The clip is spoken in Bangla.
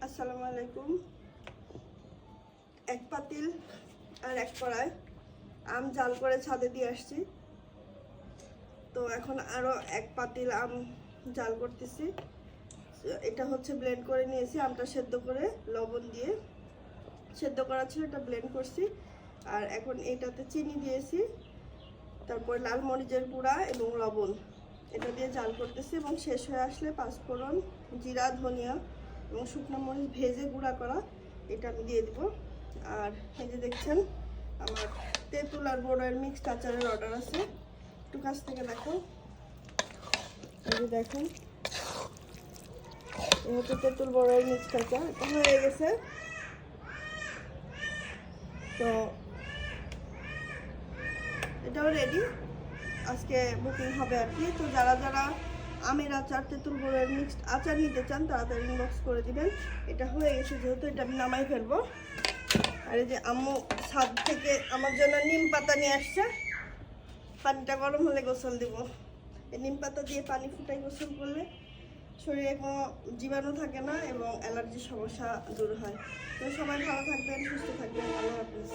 আসসালামু আলাইকুম। এক পাতিল আর এক কড়াই আম জাল করে ছাদে দিয়ে আসছি। তো এখন আরো এক পাতিল আম জাল করতেছি। এটা হচ্ছে ব্লেন্ড করে নিয়েছি, আমটা সেদ্ধ করে লবণ দিয়ে সেদ্ধ করা ছিল, এটা ব্লেন্ড করছি। আর এখন এটাতে চিনি দিয়েছি, তারপর লাল মরিচের গুঁড়া এবং লবণ, এটা দিয়ে জাল করতেছি। এবং শেষ হয়ে আসলে পাঁচফোড়ন, জিরা, ধনিয়া এবং শুকনো মরিচ ভেজে গুঁড়া করা, এটা আমি দিয়ে দিব। আর এই যে দেখছেন আমার তেঁতুল আর বড়ের মিক্সড আচারের অর্ডার আছে, একটু কাছ থেকে দেখো। এই যে দেখেন, এই হচ্ছে তেঁতুল বড়ের মিক্সড আচার, এটা হয়ে গেছে। তো এটাও রেডি, আজকে বুকিং হবে আর কি। তো যারা যারা আমের আচার, তেঁতুল বড়ের মিক্সড আচার নিতে চান তাড়াতাড়ি ইনবক্স করে দিবেন। এটা হয়ে গেছে যেহেতু, এটা আমি নামাই ফেলবো। আর এই যে আম্মু ছাদ থেকে আমার জন্য নিম পাতা নিয়ে আসছে, পানিটা গরম হলে গোসল দিব। এই নিম পাতা দিয়ে পানি ফুটাই গোসল করলে শরীরে কোনো জীবাণু থাকে না এবং অ্যালার্জির সমস্যা দূর হয়। তো সবাই ভালো থাকবেন, সুস্থ থাকবেন, আল্লাহ হাফেজ।